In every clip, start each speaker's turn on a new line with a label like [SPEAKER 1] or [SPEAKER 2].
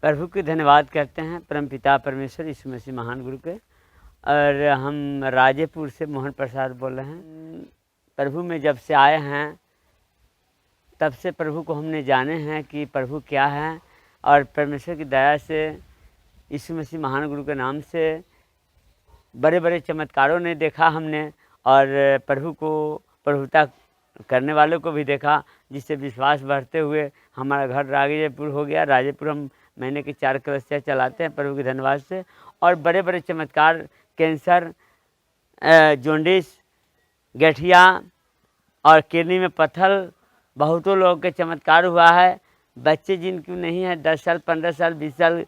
[SPEAKER 1] प्रभु के धन्यवाद करते हैं, परमपिता परमेश्वर यीशु मसीह महान गुरु के। और हम राजेपुर से मोहन प्रसाद बोल रहे हैं। प्रभु में जब से आए हैं तब से प्रभु को हमने जाने हैं कि प्रभु क्या है, और परमेश्वर की दया से यीशु मसीह महान गुरु के नाम से बड़े बड़े चमत्कारों ने देखा हमने, और प्रभु को प्रभुता करने वालों को भी देखा, जिससे विश्वास बढ़ते हुए हमारा घर राजेपुर हो गया। राजेपुर हम महीने की 4 कलसिया चलाते हैं प्रभु के धन्यवाद से, और बड़े बड़े चमत्कार, कैंसर, जॉन्डिस, गठिया और किडनी में पत्थर, बहुतों लोगों के चमत्कार हुआ है। बच्चे जिनकी नहीं है 10 साल 15 साल 20 साल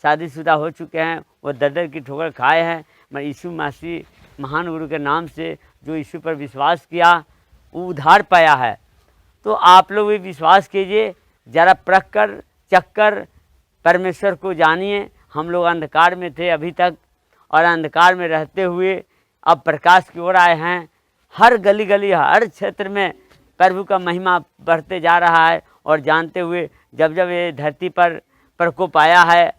[SPEAKER 1] शादीशुदा हो चुके हैं, वो दर की ठोकर खाए हैं। मैं यीशु मसीह महान गुरु के नाम से जो यीशु पर विश्वास किया वो उद्धार पाया है। तो आप लोग भी विश्वास कीजिए, ज़रा परख कर चख कर परमेश्वर को जानिए। हम लोग अंधकार में थे अभी तक, और अंधकार में रहते हुए अब प्रकाश की ओर आए हैं। हर गली गली हर क्षेत्र में प्रभु का महिमा बढ़ते जा रहा है, और जानते हुए जब जब ये धरती पर प्रकोप आया है,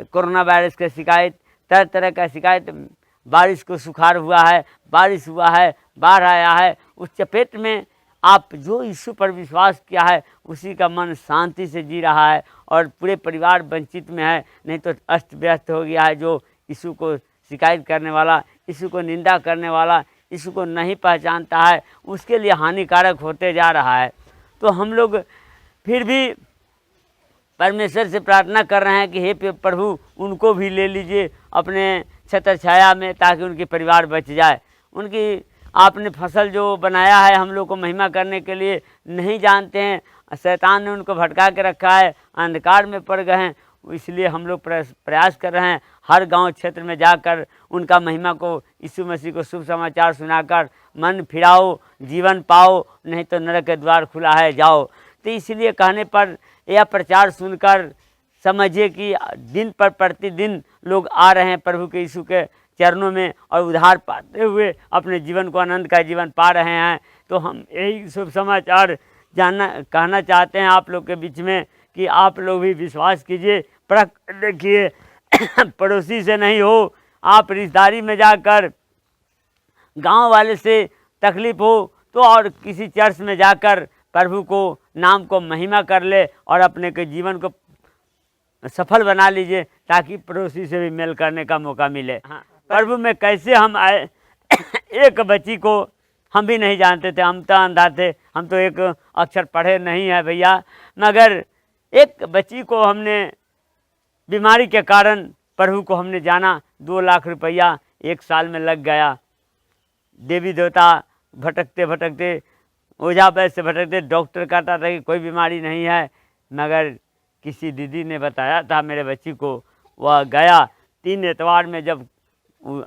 [SPEAKER 1] कोरोना वायरस की शिकायत, तरह तरह का शिकायत, बारिश को सुखाड़ हुआ है, बारिश हुआ है, बाढ़ आया है, उस चपेट में आप जो यीशु पर विश्वास किया है उसी का मन शांति से जी रहा है, और पूरे परिवार वंचित में है, नहीं तो अस्त व्यस्त हो गया है। जो यीशु को शिकायत करने वाला, यीशु को निंदा करने वाला, यीशु को नहीं पहचानता है, उसके लिए हानिकारक होते जा रहा है। तो हम लोग फिर भी परमेश्वर से प्रार्थना कर रहे हैं कि हे प्रभु उनको भी ले लीजिए अपने छत्र छाया में, ताकि उनके परिवार बच जाए। उनकी आपने फसल जो बनाया है हम लोग को महिमा करने के लिए नहीं जानते हैं, शैतान ने उनको भटका के रखा है, अंधकार में पड़ गए हैं। इसलिए हम लोग प्रयास कर रहे हैं हर गांव क्षेत्र में जाकर उनका महिमा को, यीशु मसीह को शुभ समाचार सुनाकर मन फिराओ, जीवन पाओ, नहीं तो नरक के द्वार खुला है जाओ। तो इसलिए कहने पर यह प्रचार सुनकर समझिए कि दिन पर प्रतिदिन लोग आ रहे हैं प्रभु के यीशु के चरणों में, और उद्धार पाते हुए अपने जीवन को आनंद का जीवन पा रहे हैं। तो हम यही शुभ समाचार कहना चाहते हैं आप लोग के बीच में कि आप लोग भी विश्वास कीजिए, परख देखिए। पड़ोसी से नहीं हो, आप रिश्तेदारी में जाकर गांव वाले से तकलीफ हो तो और किसी चर्च में जाकर प्रभु को नाम को महिमा कर ले, और अपने के जीवन को सफल बना लीजिए, ताकि पड़ोसी से भी मेल करने का मौका मिले। हाँ, प्रभु में कैसे हम आए। एक बच्ची को हम भी नहीं जानते थे, हम तो अंधा थे, हम तो एक अक्षर पढ़े नहीं है भैया, मगर एक बच्ची को हमने बीमारी के कारण प्रभु को हमने जाना। 2 लाख रुपया 1 साल में लग गया। देवी देवता भटकते भटकते, ओझा वैद्य से भटकते, डॉक्टर कहता था कि कोई बीमारी नहीं है, मगर किसी दीदी ने बताया था मेरे बच्ची को। वह गया 3 एतवार में जब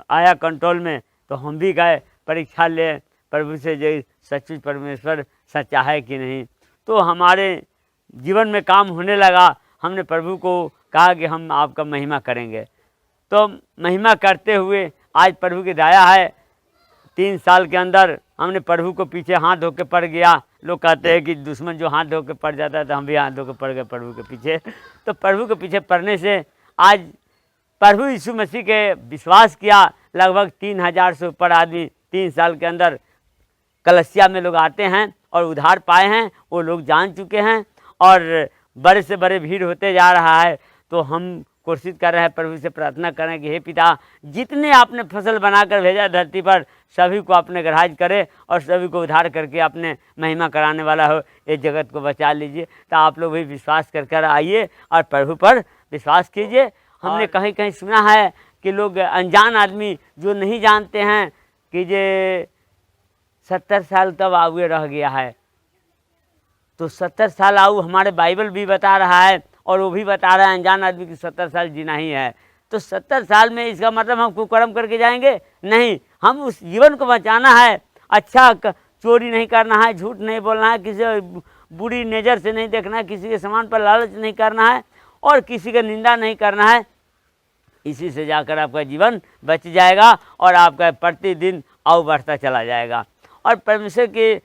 [SPEAKER 1] आया कंट्रोल में, तो हम भी गए परीक्षा ले प्रभु से, जो सचमुच परमेश्वर सच्चा है कि नहीं। तो हमारे जीवन में काम होने लगा। हमने प्रभु को कहा कि हम आपका महिमा करेंगे। तो महिमा करते हुए आज प्रभु की दया है, 3 साल के अंदर हमने प्रभु को पीछे हाथ धो के पड़ गया। लोग कहते हैं कि दुश्मन जो हाथ धो के पड़ जाता है, तो हम भी हाथ धो के पड़ गए प्रभु के पीछे। तो प्रभु के पीछे पड़ने से आज प्रभु यीशु मसीह के विश्वास किया। लगभग 3000 से ऊपर आदमी 3 साल के अंदर कलसिया में लोग आते हैं और उद्धार पाए हैं, वो लोग जान चुके हैं, और बड़े से बड़े भीड़ होते जा रहा है। तो हम कोशिश कर रहे हैं, प्रभु से प्रार्थना करें कि हे पिता, जितने आपने फसल बनाकर भेजा धरती पर, सभी को आपने ग्राह्य करे, और सभी को उद्धार करके आपने महिमा कराने वाला हो, इस जगत को बचा लीजिए। तो आप लोग भी विश्वास कर आइए और प्रभु पर विश्वास कीजिए। हमने कहीं कहीं सुना है कि लोग अनजान आदमी जो नहीं जानते हैं कि ये 70 साल तब आयु रह गया है। तो 70 साल आयु हमारे बाइबल भी बता रहा है, और वो भी बता रहा है अनजान आदमी की 70 साल जीना ही है। तो 70 साल में इसका मतलब हम कुकर्म करके जाएंगे? नहीं, हम उस जीवन को बचाना है। अच्छा चोरी नहीं करना है, झूठ नहीं बोलना है, किसी बुरी नज़र से नहीं देखना है, किसी के सामान पर लालच नहीं करना है, और किसी का निंदा नहीं करना है। इसी से जाकर आपका जीवन बच जाएगा, और आपका प्रतिदिन आयु बढ़ता चला जाएगा। और परमेश्वर के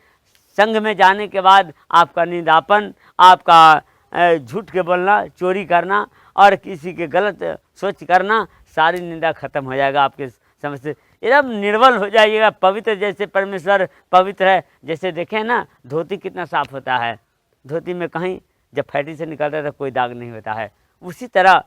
[SPEAKER 1] संघ में जाने के बाद आपका निंदापन, आपका झूठ के बोलना, चोरी करना और किसी के गलत सोच करना, सारी निंदा खत्म हो जाएगा आपके समझ से। एकदम निर्मल हो जाइएगा, पवित्र जैसे परमेश्वर पवित्र है। जैसे देखें ना, धोती कितना साफ होता है, धोती में कहीं जब फैटी से निकलता है तो कोई दाग नहीं होता है। उसी तरह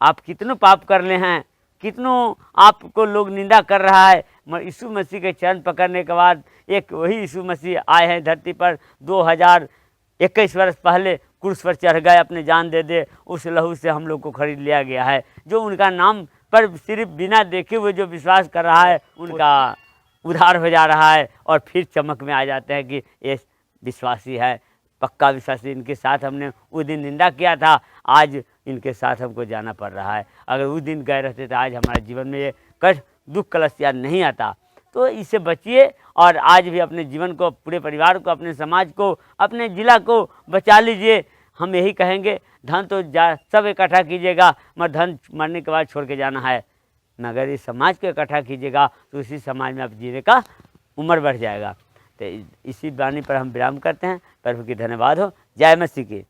[SPEAKER 1] आप कितनों पाप कर ले हैं, कितनों आपको लोग निंदा कर रहा है, मगर यीशु मसीह के चरण पकड़ने के बाद एक वही यीशु मसीह आए हैं धरती पर 2021 वर्ष पहले क्रूस पर चढ़ गए, अपने जान दे दे, उस लहू से हम लोग को खरीद लिया गया है। जो उनका नाम पर सिर्फ बिना देखे हुए जो विश्वास कर रहा है, उनका उद्धार हो जा रहा है और फिर चमक में आ जाते हैं कि ये विश्वासी है, पक्का विश्वासी। इनके साथ हमने उस दिन निंदा किया था, आज इनके साथ हमको जाना पड़ रहा है। अगर उस दिन गए रहते तो आज हमारे जीवन में ये कष्ट दुख कलश याद नहीं आता। तो इससे बचिए और आज भी अपने जीवन को, पूरे परिवार को, अपने समाज को, अपने जिला को बचा लीजिए। हम यही कहेंगे, धन तो सब इकट्ठा कीजिएगा, मगर धन मरने के बाद छोड़ के जाना है। मगर इस समाज को इकट्ठा कीजिएगा तो उसी समाज में आप जीने का उम्र बढ़ जाएगा। तो इसी वाणी पर हम विराम करते हैं। प्रभु की धन्यवाद हो। जय मसीह की।